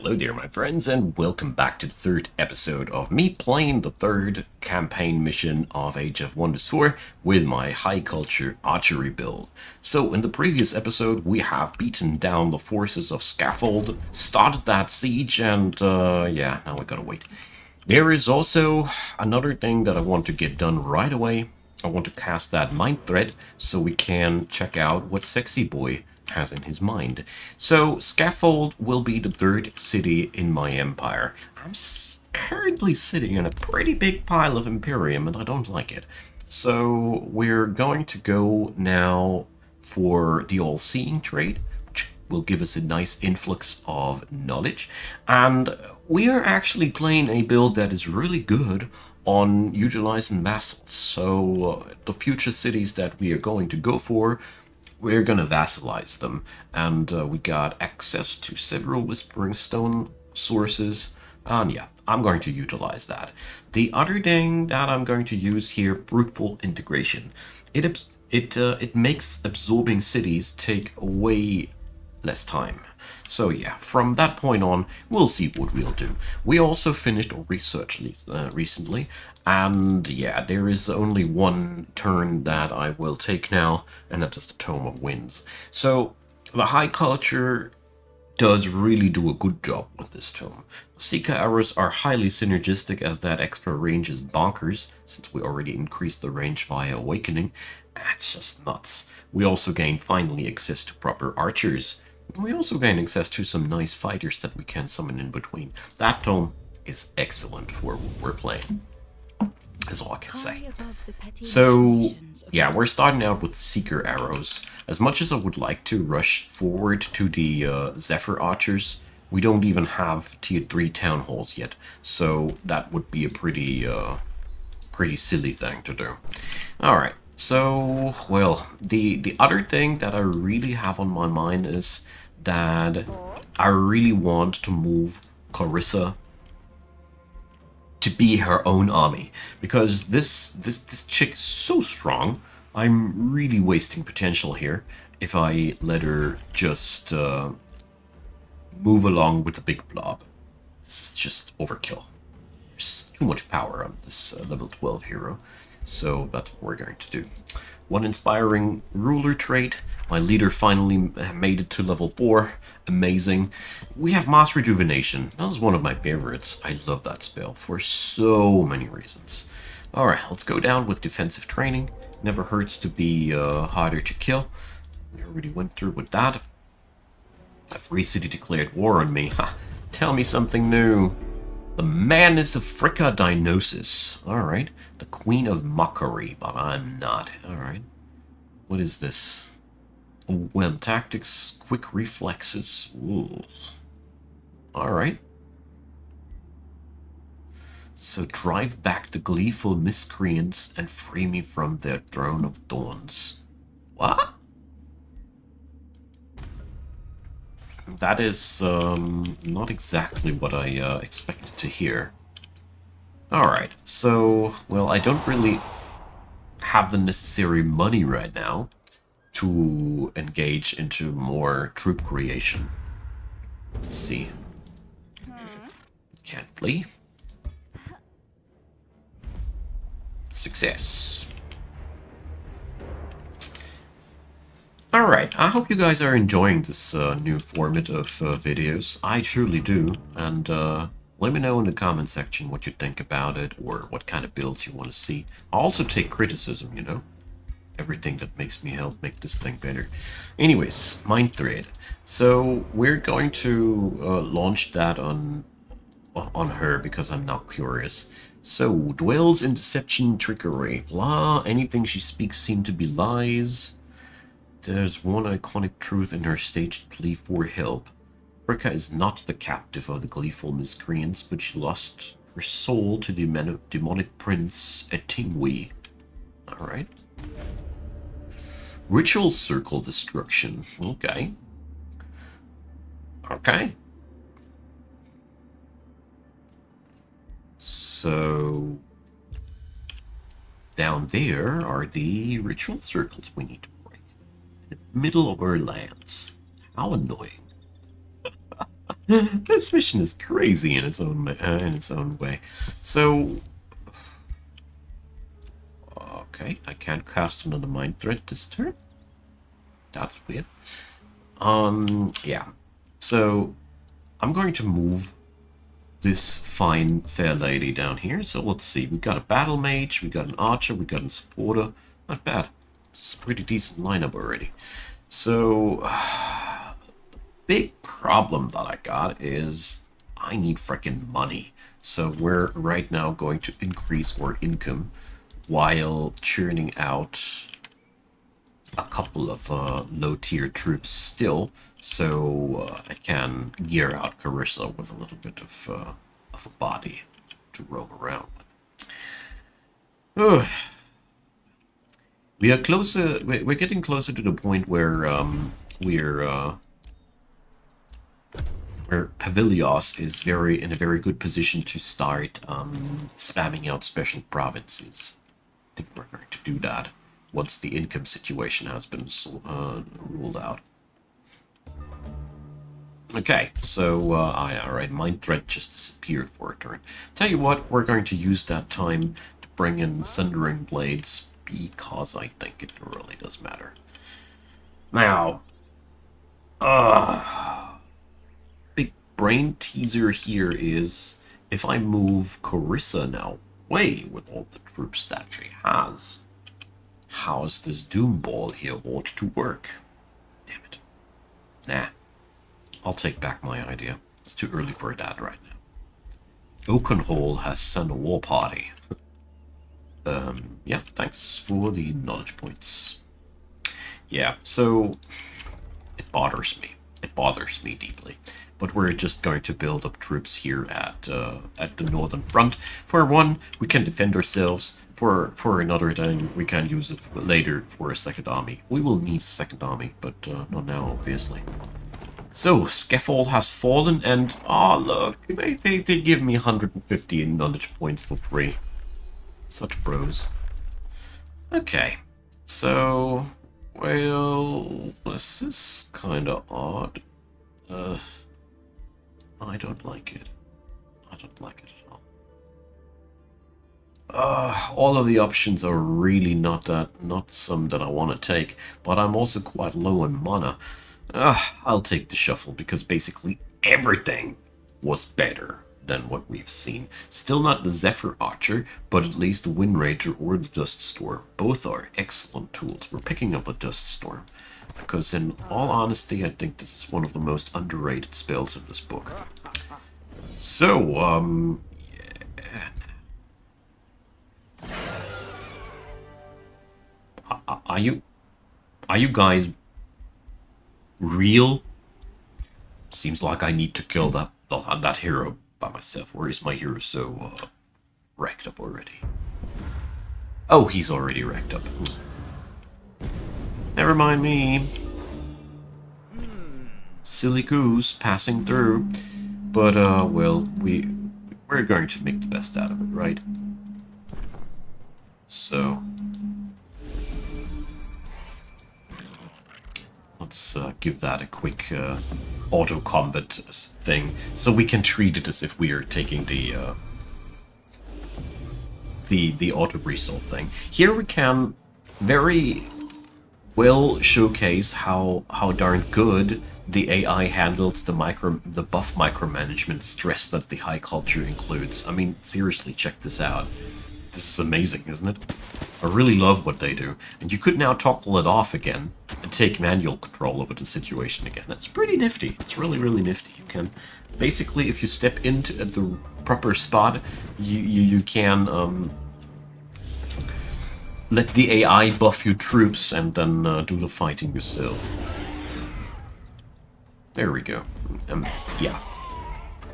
Hello there, my friends, and welcome back to the third episode of me playing the third campaign mission of Age of Wonders 4 with my high culture archery build. So, in the previous episode, we have beaten down the forces of Scaffold, started that siege, and yeah, now we gotta wait. There is also another thing that I want to get done right away. I want to cast that mind thread so we can check out what Sexy Boy has in his mind. So, Scaffold will be the third city in my empire. I'm currently sitting in a pretty big pile of Imperium, and I don't like it. So, we're going to go now for the All-Seeing trade, which will give us a nice influx of knowledge. And we are actually playing a build that is really good on utilizing vassals. So, the future cities that we are going to go for, we're gonna vassalize them, and we got access to several Whispering Stone sources, and yeah, I'm going to utilize that. The other thing that I'm going to use here, fruitful integration. It makes absorbing cities take way less time. So yeah, from that point on, we'll see what we'll do. We also finished our research recently, and yeah, there is only one turn that I will take now, and that is the Tome of Winds. So the High Culture does really do a good job with this tome. Seeker arrows are highly synergistic, as that extra range is bonkers, since we already increased the range via Awakening. That's just nuts. We also gain finally access to proper archers. We also gain access to some nice fighters that we can summon in between. That tome is excellent for what we're playing, is all I can say. So, yeah, we're starting out with Seeker arrows. As much as I would like to rush forward to the Zephyr archers, we don't even have tier 3 town halls yet, so that would be a pretty silly thing to do. Alright, so, well, the other thing that I really have on my mind is that I really want to move Clarissa to be her own army, because this chick is so strong. I'm really wasting potential here if I let her just move along with the big blob. This is just overkill. There's too much power on this level 12 hero, so that's what we're going to do. One inspiring ruler trait. My leader finally made it to level 4. Amazing. We have Mass Rejuvenation. That was one of my favorites. I love that spell for so many reasons. Alright, let's go down with defensive training. Never hurts to be harder to kill. We already went through with that. A free city declared war on me. Ha! Tell me something new. The Madness of Fricka Dinosis. Alright. The Queen of Mockery, but I'm not. Alright. What is this? Well, tactics, quick reflexes. Ooh. Alright. So drive back the gleeful miscreants and free me from their throne of thorns. What? That is not exactly what I expected to hear. Alright, so, well, I don't really have the necessary money right now to engage into more troop creation. Let's see. Can't flee. Success. Alright, I hope you guys are enjoying this new format of videos. I truly do, and let me know in the comment section what you think about it, or what kind of builds you want to see. I'll also take criticism, you know? Everything that makes me help make this thing better. Anyways, Mind Thread. So, we're going to launch that on her, because I'm now curious. So, dwells in deception, trickery, blah, anything she speaks seem to be lies. There's one iconic truth in her staged plea for help. Fricka is not the captive of the gleeful miscreants, but she lost her soul to the demonic prince Etingwe. Alright. Ritual circle destruction. Okay. Okay. So, down there are the ritual circles we need to break. In the middle of our lands. How annoying. This mission is crazy in its own way. So, okay, I can't cast another mind threat this turn. That's weird. Yeah. So, I'm going to move this fine fair lady down here. So let's see. We got a battle mage, we got an archer, we got a supporter. Not bad. It's a pretty decent lineup already. So, big problem that I got is I need freaking money. So we're right now going to increase our income while churning out a couple of low-tier troops still, so I can gear out Carissa with a little bit of a body to roam around with. We are closer. We're getting closer to the point where where Pavilios is in a very good position to start spamming out special provinces. I think we're going to do that once the income situation has been ruled out. Okay, so alright, Mind Threat just disappeared for a turn. Tell you what, we're going to use that time to bring in Sundering Blades because I think it really does matter. Now, big brain teaser here is if I move Carissa now away with all the troops that she has, how's this Doom Ball here ought to work? Damn it. Nah. I'll take back my idea. It's too early for that right now. Oakenhall has sent a war party. Yeah, thanks for the knowledge points. Yeah, so it bothers me. It bothers me deeply. But we're just going to build up troops here at the northern front. For one, we can defend ourselves. For another thing, we can use it later for a second army. We will need a second army, but not now, obviously. So, Scaffold has fallen, and oh look, they give me 150 knowledge points for free. Such bros. Okay, so, well, this is kind of odd. I don't like it. I don't like it at all. All of the options are really not some that I want to take, but I'm also quite low on mana. I'll take the shuffle because basically everything was better than what we've seen. Still not the Zephyr Archer, but at least the Wind Ranger or the Dust Storm. Both are excellent tools. We're picking up a Dust Storm because in all honesty, I think this is one of the most underrated spells in this book. So, yeah. Are you guys real? Seems like I need to kill that hero by myself. Or is my hero so wrecked up already? Oh, he's already wrecked up. Never mind me. Silly goose passing through. But well, we're going to make the best out of it, right? So let's give that a quick auto combat thing, so we can treat it as if we are taking the auto resolve thing. Here we can very well showcase how darn good the AI handles the buff micromanagement stress that the high culture includes. I mean, seriously, check this out. This is amazing, isn't it? I really love what they do. And you could now toggle it off again and take manual control over the situation again. That's pretty nifty. It's really, really nifty. You can basically, if you step into the proper spot, you can let the AI buff your troops and then do the fighting yourself. There we go. Yeah.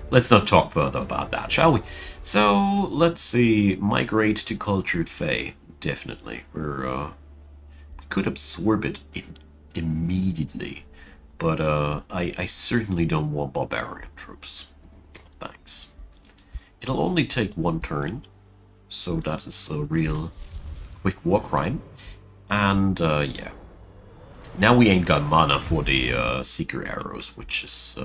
Let's not talk further about that, shall we? So, let's see. Migrate to Cultured Fae. Definitely. We could absorb it immediately. But I certainly don't want barbarian troops. Thanks. It'll only take one turn. So that is a real quick war crime. And, yeah. Now we ain't got mana for the Seeker Arrows, which is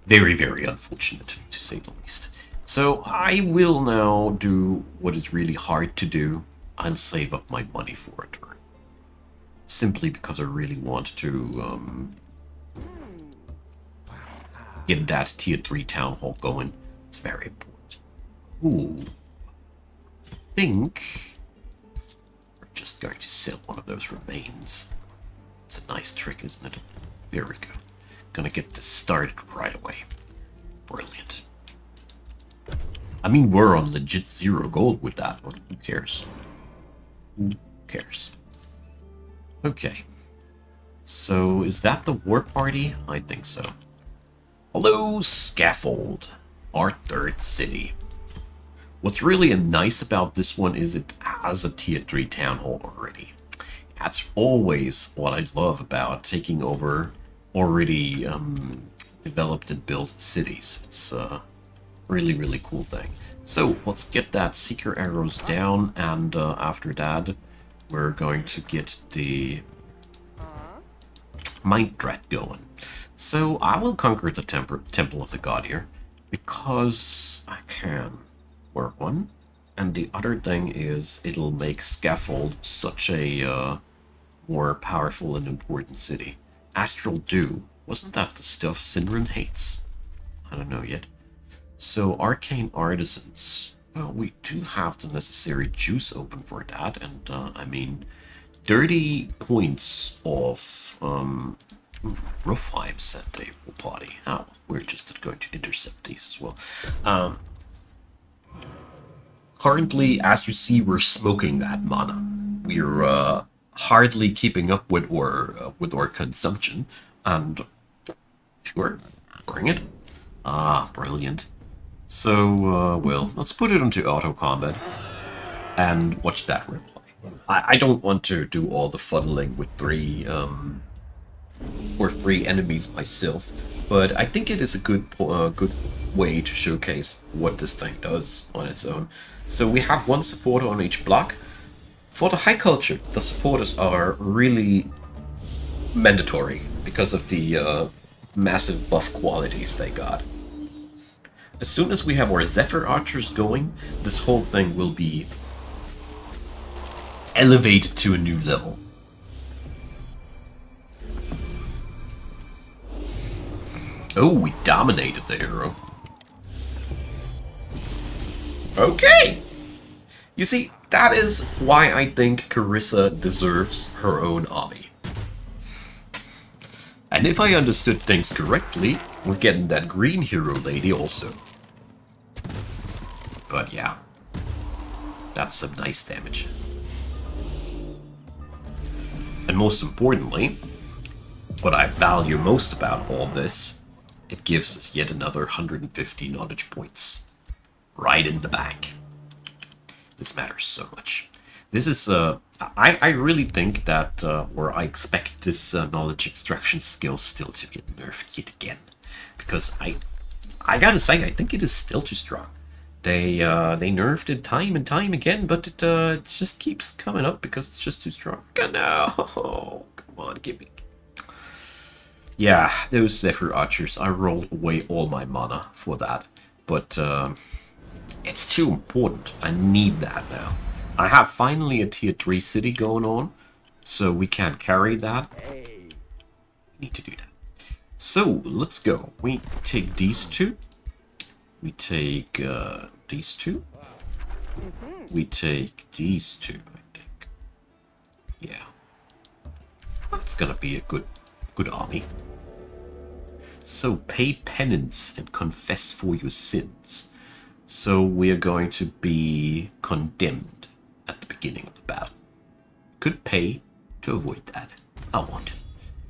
Very, very unfortunate, to say the least. So I will now do what is really hard to do. I'll save up my money for a turn. Simply because I really want to get that tier 3 town hall going. It's very important. Ooh. I think we're just going to sell one of those remains. It's a nice trick, isn't it? There we go. Gonna get this started right away. Brilliant. I mean, we're on legit 0 gold with that one. Who cares? Who cares? Okay. So, is that the war party? I think so. Hello, Scaffold. Our 3rd city. What's really nice about this one is it has a tier 3 town hall already. That's always what I love about taking over already developed and built cities. It's a really, really cool thing. So let's get that Seeker Arrows down, and after that we're going to get the Mind Dread going. So I will conquer the Temple of the God here, because I can. Work one. And the other thing is it'll make Scaffold such a more powerful and important city. Astral Dew. Wasn't that the stuff CINREN hates? I don't know yet. So, Arcane Artisans. Well, we do have the necessary juice open for that, and I mean, 30 points of Rufheim sent a party. Oh, we're just going to intercept these as well. Currently, as you see, we're smoking that mana. We're hardly keeping up with our consumption, and sure, bring it. Ah, brilliant. So, well, let's put it into auto combat and watch that replay. I don't want to do all the fuddling with 3 enemies myself, but I think it is a good way to showcase what this thing does on its own. So we have 1 supporter on each block. For the high culture, the supporters are really mandatory because of the massive buff qualities they got. As soon as we have our Zephyr Archers going, this whole thing will be elevated to a new level. Oh, we dominated the hero. Okay! You see, that is why I think Carissa deserves her own army. And if I understood things correctly, we're getting that green hero lady also. But yeah, that's some nice damage. And most importantly, what I value most about all this, it gives us yet another 150 knowledge points. Right in the bank. This matters so much. This is, I really think that, or I expect this knowledge extraction skill still to get nerfed yet again. Because I gotta say, I think it is still too strong. They nerfed it time and time again, but it just keeps coming up because it's just too strong. No, come on, give me. Yeah, those Zephyr Archers, I rolled away all my mana for that. But, it's too important. I need that now. I have finally a tier 3 city going on, so we can carry that. Need to do that. So, let's go. We take these 2. We take these 2. We take these 2, I think. Yeah. That's gonna be a good army. So, pay penance and confess for your sins. So we are going to be condemned at the beginning of the battle. Could pay to avoid that. I want it.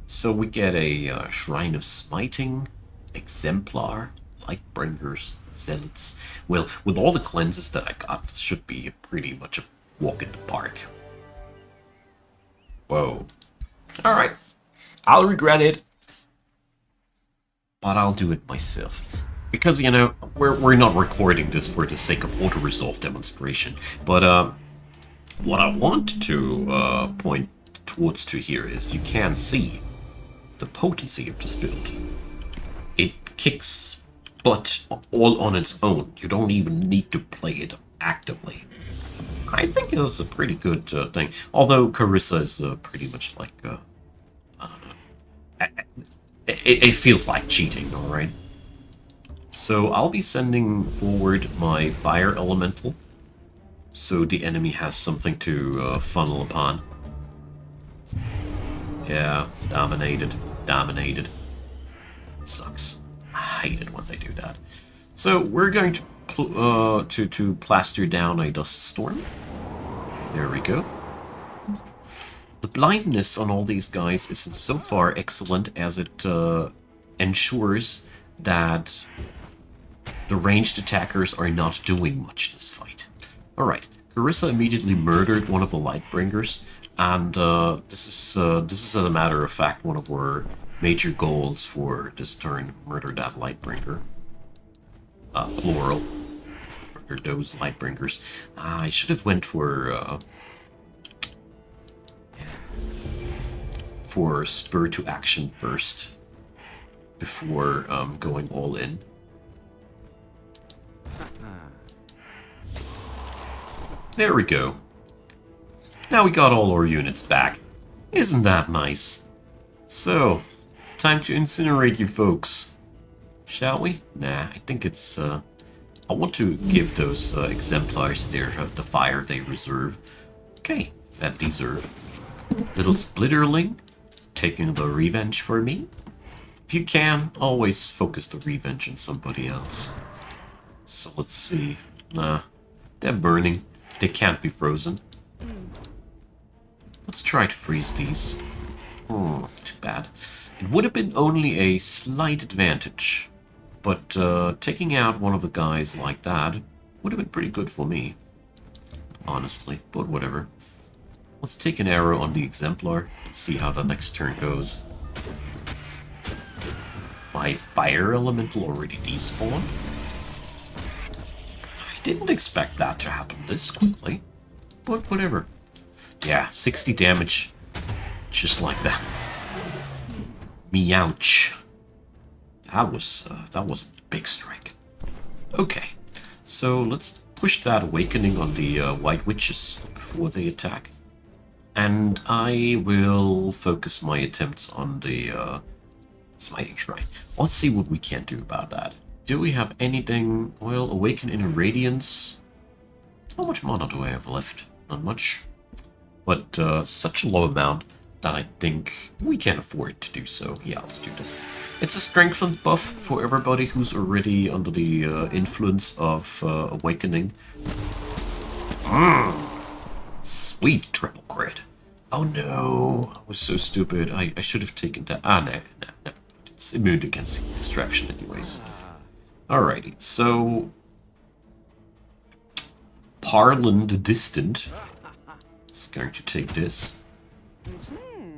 So we get a Shrine of Smiting, Exemplar, Lightbringers, Zealots. Well, with all the cleanses that I got, this should be pretty much a walk in the park. Whoa. Alright. I'll regret it. But I'll do it myself. Because, you know, we're not recording this for the sake of auto-resolve demonstration. But what I want to point towards to here is you can see the potency of this build. It kicks butt all on its own. You don't even need to play it actively. I think it's a pretty good thing. Although Carissa is pretty much like, I don't know. It feels like cheating, alright? So I'll be sending forward my Fire Elemental, so the enemy has something to funnel upon. Yeah, dominated. Dominated. It sucks. I hate it when they do that. So we're going to plaster down a dust storm. There we go. The blindness on all these guys isn't so far excellent as it ensures that the ranged attackers are not doing much this fight. Alright, Carissa immediately murdered one of the Lightbringers, and this is as a matter of fact one of our major goals for this turn. Murder that Lightbringer. Plural. Murder those Lightbringers. I should have went for spur to action first, before going all in. There we go. Now we got all our units back. Isn't that nice? So, time to incinerate you folks. Shall we? Nah, I think it's... I want to give those exemplars there the fire they reserve. Okay, that deserve. Little Splitterling, taking the revenge for me. If you can, always focus the revenge on somebody else. So let's see. Nah, they're burning. They can't be frozen. Let's try to freeze these. Too bad. It would have been only a slight advantage, but taking out one of the guys like that would have been pretty good for me, honestly, but whatever. Let's take an arrow on the Exemplar and see how the next turn goes. My Fire Elemental already despawned? I didn't expect that to happen this quickly, but whatever. Yeah, 60 damage, just like that. Meouch. That was a big strike. Okay, so let's push that Awakening on the White Witches before they attack. And I will focus my attempts on the Smiting Shrine. Let's see what we can do about that. Do we have anything? Well, Awaken Inner Radiance. How much mana do I have left? Not much. But such a low amount that I think we can afford to do so. Yeah, let's do this. It's a strengthened buff for everybody who's already under the influence of Awakening. Sweet triple crit. Oh no, I was so stupid. I should have taken that. No. It's immune against distraction anyways. Alrighty, so... Parlin the Distant is going to take this.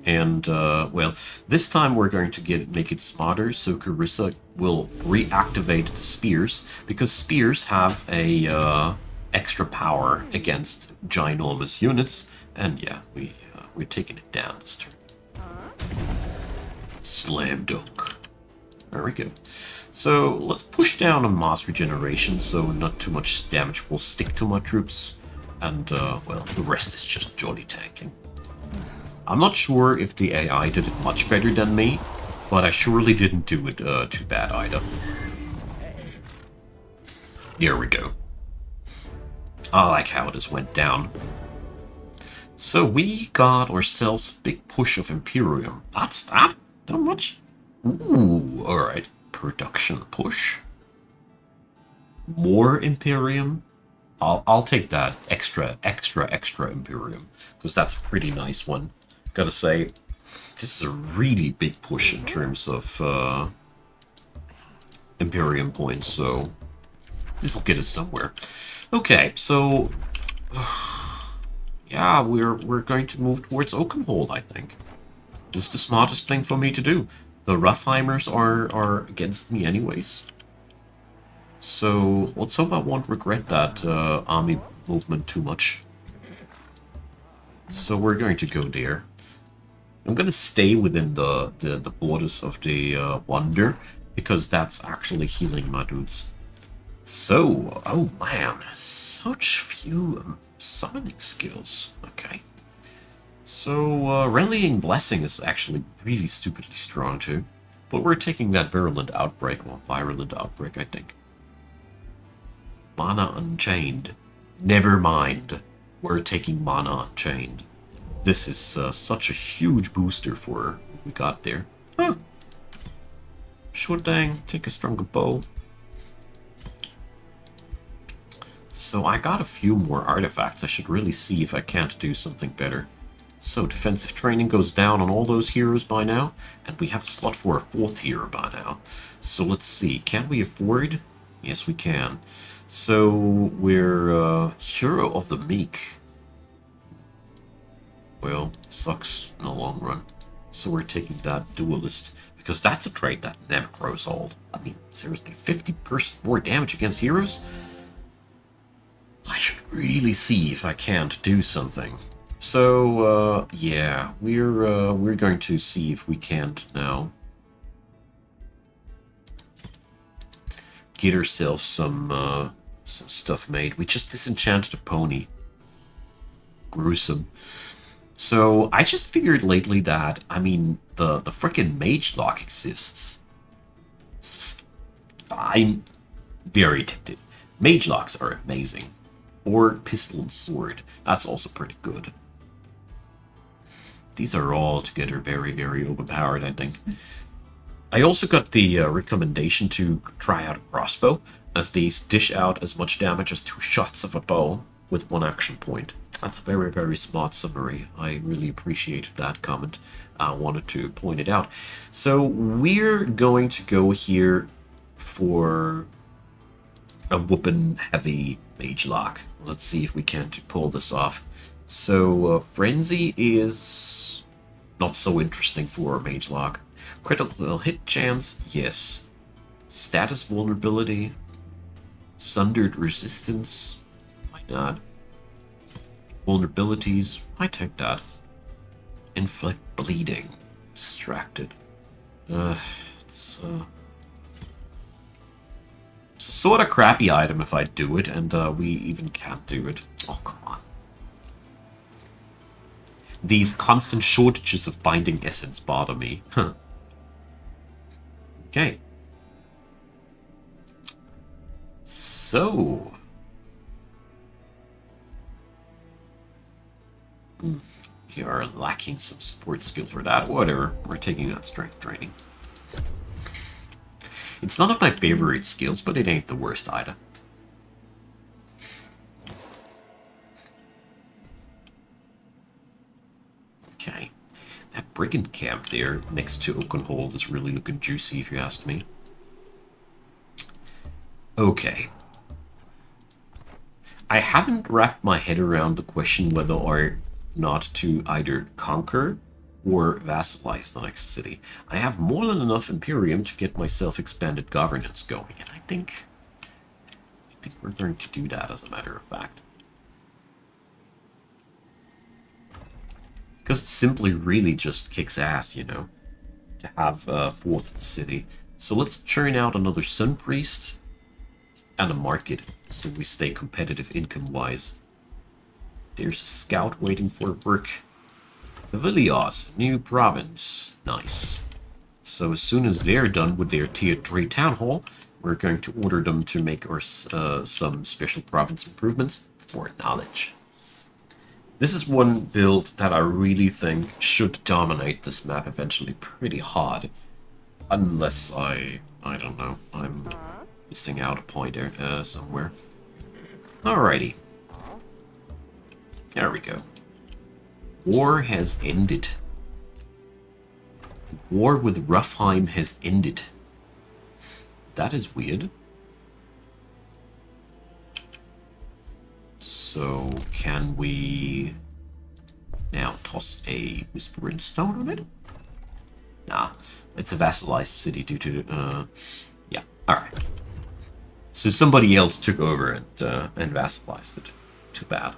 And, well, this time we're going to make it smarter, so Carissa will reactivate the spears, because spears have a extra power against ginormous units, and yeah, we're taking it down this turn. Slam dunk. There we go. So let's push down on mass regeneration, so not too much damage will stick to my troops, and, well, the rest is just jolly tanking. I'm not sure if the AI did it much better than me, but I surely didn't do it too bad either. There we go. I like how this went down. So we got ourselves a big push of Imperium. That's that? Not much? Ooh, alright. Production push. More Imperium. I'll take that extra Imperium, because that's a pretty nice one. Gotta say, this is a really big push in terms of Imperium points, so this will get us somewhere. Okay, so yeah, we're going to move towards Oakenhold, I think. This is the smartest thing for me to do. The Roughheimers are against me anyways. So let's hope I won't regret that army movement too much. So we're going to go there. I'm going to stay within the borders of the Wonder, because that's actually healing my dudes. So, oh man, such few summoning skills. Okay. So, Rallying Blessing is actually really stupidly strong too. But we're taking that Virulent Outbreak, or Virulent Outbreak, I think. Mana Unchained. Never mind. We're taking Mana Unchained. This is such a huge booster for what we got there. Huh. Sure dang, take a stronger bow. So I got a few more artifacts. I should really see if I can't do something better. So defensive training goes down on all those heroes by now, and we have a slot for a 4th hero by now. So let's see, can we afford? Yes, we can. So we're Hero of the Meek. Well, sucks in the long run. So we're taking that Duelist, because that's a trait that never grows old. I mean, seriously, 50% more damage against heroes? I should really see if I can't do something. So, yeah, we're going to see if we can't now get ourselves some stuff made. We just disenchanted a pony. Gruesome. So, I just figured lately that, I mean, the frickin' Mage Lock exists. I'm very tempted. Mage Locks are amazing. Or Pistol and Sword. That's also pretty good. These are all together very, very overpowered, I think. I also got the recommendation to try out a crossbow, as these dish out as much damage as 2 shots of a bow with 1 action point. That's a very, very smart summary. I really appreciated that comment. I wanted to point it out. So we're going to go here for a whoopin' heavy Mage Lock. Let's see if we can't pull this off. So, Frenzy is not so interesting for a Mage Lock. Critical hit chance, yes. Status vulnerability. Sundered resistance, why not? Vulnerabilities, I take that. Inflict bleeding, distracted. It's a sort of crappy item if I do it, and we even can't do it. Oh, come on. These constant shortages of binding essence bother me. Huh. Okay. So. You are lacking some support skill for that. Whatever. We're taking that strength training. It's none of my favorite skills, but it ain't the worst either. Okay. That brigand camp there next to Oakenhold is really looking juicy, if you ask me. Okay. I haven't wrapped my head around the question whether or not to either conquer or vassalize the next city. I have more than enough Imperium to get myself expanded governance going, and I think we're going to do that, as a matter of fact. Because it simply really just kicks ass, you know, to have a 4th city. So let's churn out another Sun Priest and a market, so we stay competitive income-wise. There's a scout waiting for work. Avilios, new province. Nice. So as soon as they're done with their tier 3 town hall, we're going to order them to make our, some special province improvements for knowledge. This is one build that I really think should dominate this map eventually pretty hard. Unless I don't know, I'm missing out a pointer somewhere. Alrighty. There we go. War has ended. War with Ruffheim has ended. That is weird. So, can we now toss a Whispering Stone on it? Nah, it's a vassalized city due to, yeah, alright. So somebody else took over and vassalized it. Too bad.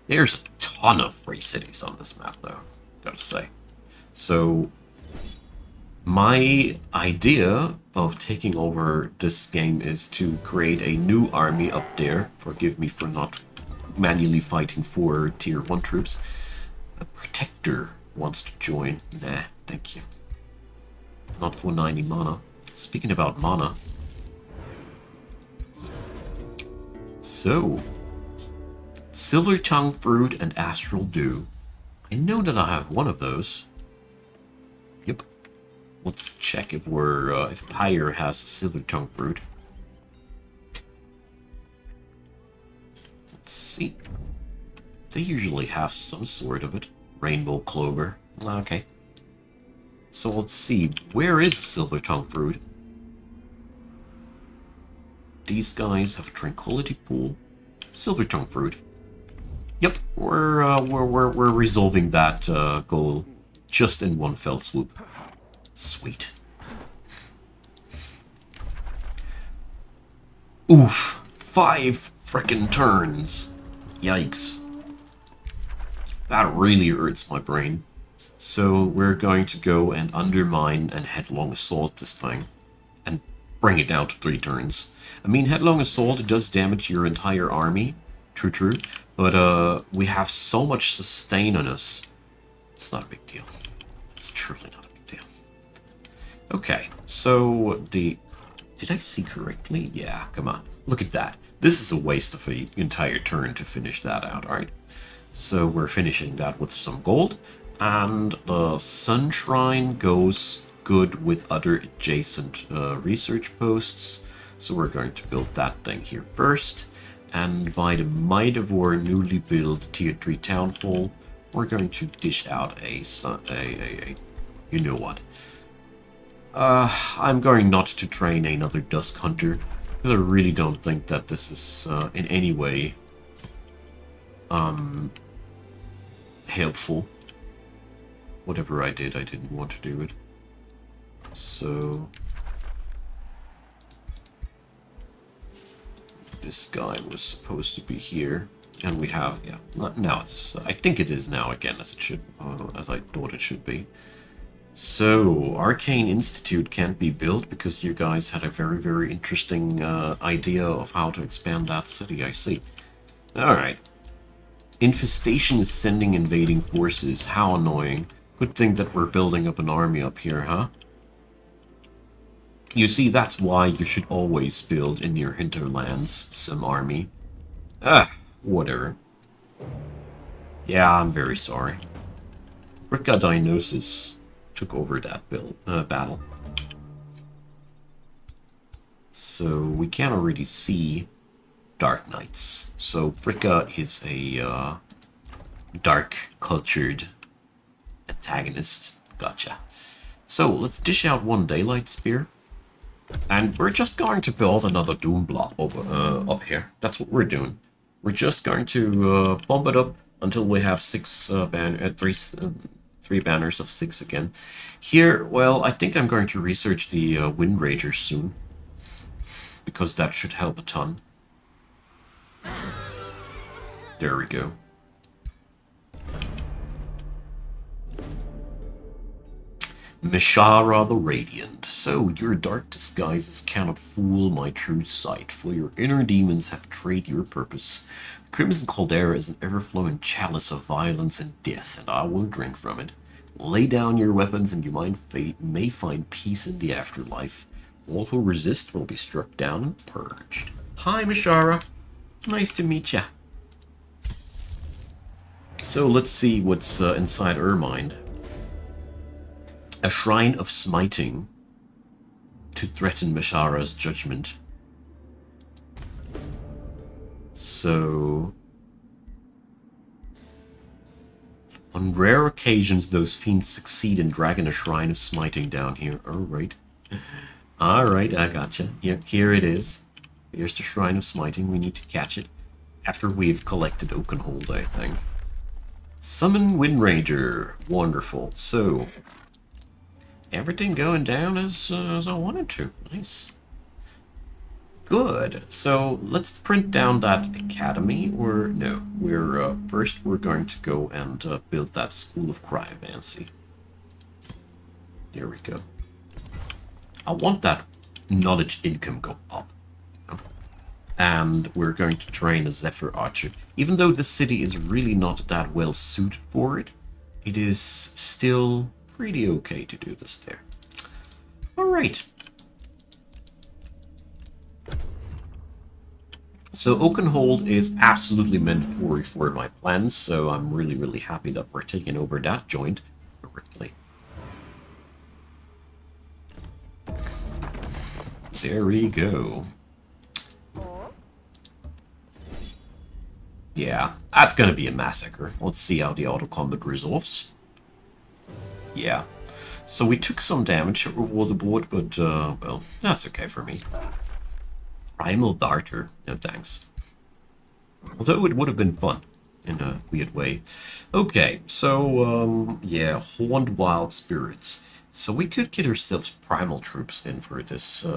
There's a ton of free cities on this map, though, gotta say. So, My idea of taking over this game is to create a new army up there. Forgive me for not manually fighting for tier 1 troops. A protector wants to join. Nah, thank you. Not for 90 mana. Speaking about mana. So, Silver Tongue Fruit and Astral Dew. I know that I have one of those. Yep. Let's check if if Pyre has Silver Tongue Fruit. Let's see. They usually have some sort of it. Rainbow Clover. Okay. So let's see. Where is Silver Tongue Fruit? These guys have a Tranquility Pool. Silver Tongue Fruit. Yep, we're resolving that goal just in one fell swoop. Sweet. Oof, 5 frickin' turns. Yikes. That really hurts my brain. So we're going to go and undermine and headlong assault this thing. And bring it down to 3 turns. I mean, headlong assault does damage your entire army. True. But we have so much sustain on us. It's not a big deal. It's truly not a big deal. Okay, so the... Did I see correctly? Yeah, come on. Look at that. This is a waste of an entire turn to finish that out, alright? So we're finishing that with some gold. And the Sun Shrine goes good with other adjacent research posts. So we're going to build that thing here first. And by the might of our newly built Tier 3 Town Hall, we're going to dish out a you know what. I'm going not to train another Dusk Hunter, because I really don't think that this is in any way helpful. Whatever I did, I didn't want to do it. So... this guy was supposed to be here, and we have, yeah, now it's, I think it is now again, as it should, as I thought it should be. So, Arcane Institute can't be built because you guys had a very, very interesting idea of how to expand that city, I see. Alright. Infestation is sending invading forces, how annoying. Good thing that we're building up an army up here, huh? You see, that's why you should always build in your hinterlands some army. Whatever. Yeah, I'm very sorry. Fricka took over that battle. So we can already see Dark Knights. So Fricka is a dark cultured antagonist. Gotcha. So let's dish out one Daylight Spear. And we're just going to build another Doom block up here. That's what we're doing. We're just going to bump it up until we have 3 banners of 6 again. Here, well, I think I'm going to research the Wind Rager soon, because that should help a ton. There we go. Mishara the Radiant. So, your dark disguises cannot fool my true sight, for your inner demons have betrayed your purpose. The Crimson Caldera is an ever-flowing chalice of violence and death, and I will drink from it. Lay down your weapons, and you may find peace in the afterlife. All who resist will be struck down and purged. Hi, Mishara. Nice to meet ya. So, let's see what's inside her mind. A Shrine of Smiting to threaten Mishara's judgment. So, on rare occasions, those fiends succeed in dragging a Shrine of Smiting down here. Alright. Alright, I gotcha. Here it is. Here's the Shrine of Smiting. We need to catch it after we've collected Oakenhold, I think. Summon Wind Ranger. Wonderful. So, everything going down as I wanted to. Nice. Good. So let's print down that academy, or no, first we're going to go and build that School of Cryomancy. There we go. I want that knowledge income go up. And we're going to train a Zephyr Archer. Even though the city is really not that well suited for it, it is still pretty okay to do this there. Alright. So Oakenhold is absolutely mandatory for my plans, so I'm really happy that we're taking over that joint correctly. There we go. Yeah, that's gonna be a massacre. Let's see how the auto combat resolves. Yeah. So we took some damage over the board, but, well, that's okay for me. Primal Darter. No thanks. Although it would have been fun, in a weird way. Okay, so, yeah, Horned Wild Spirits. So we could get ourselves Primal Troops in for this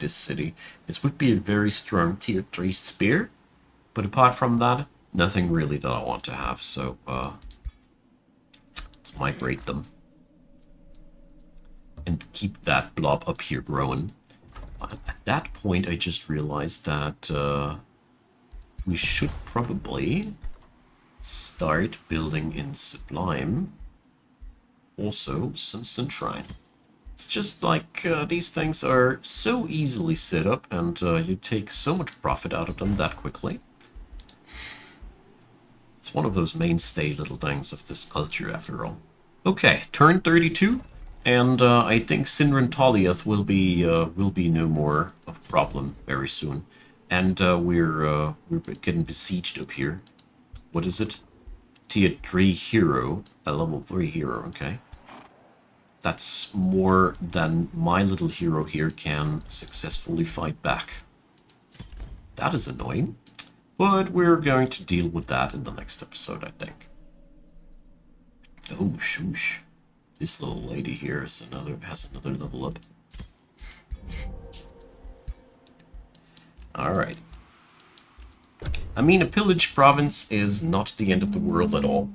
city. This would be a very strong tier 3 spear. But apart from that, nothing really that I want to have, so let's migrate them. And keep that blob up here growing. At that point, I just realized that we should probably start building in Sublime also some CINREN. It's just like these things are so easily set up, and you take so much profit out of them that quickly. It's one of those mainstay little things of this culture, after all. Okay, turn 32, and I think CINREN Taliath will be no more of a problem very soon. And we're getting besieged up here. What is it? Tier 3 hero, a level 3 hero. Okay, that's more than my little hero here can successfully fight back. That is annoying. But we're going to deal with that in the next episode, I think. Oh, shoosh. This little lady here has another level up. Alright. I mean, a pillaged province is not the end of the world at all.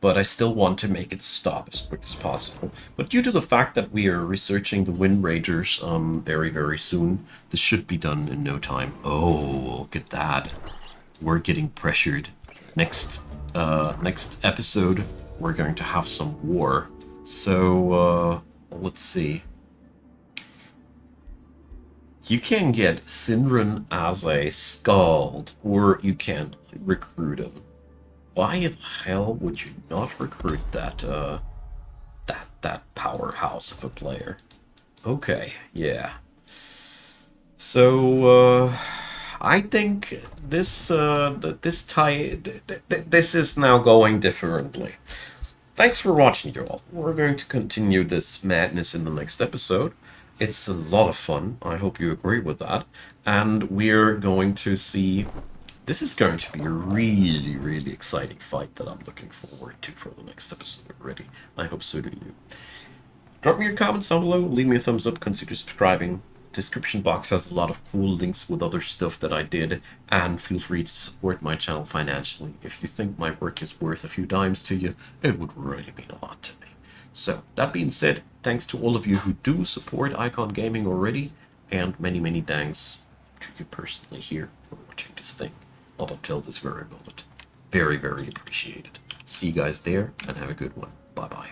But I still want to make it stop as quick as possible. But due to the fact that we are researching the Wind Ragers very soon, this should be done in no time. Oh, look at that. We're getting pressured. Next episode, we're going to have some war. So, let's see. You can get CINREN as a Scald, or you can recruit him. Why the hell would you not recruit that that powerhouse of a player? Okay, yeah. So I think this this is now going differently. Thanks for watching, you all. We're going to continue this madness in the next episode. It's a lot of fun. I hope you agree with that. And we're going to see. This is going to be a really exciting fight that I'm looking forward to for the next episode already. I hope so do you. Drop me your comments down below, leave me a thumbs up, consider subscribing. Description box has a lot of cool links with other stuff that I did, and feel free to support my channel financially. If you think my work is worth a few dimes to you, it would really mean a lot to me. So, that being said, thanks to all of you who do support Icon Gaming already, and many thanks to you personally here for watching this thing up until this very moment. Very appreciated. See you guys there, and have a good one. Bye-bye.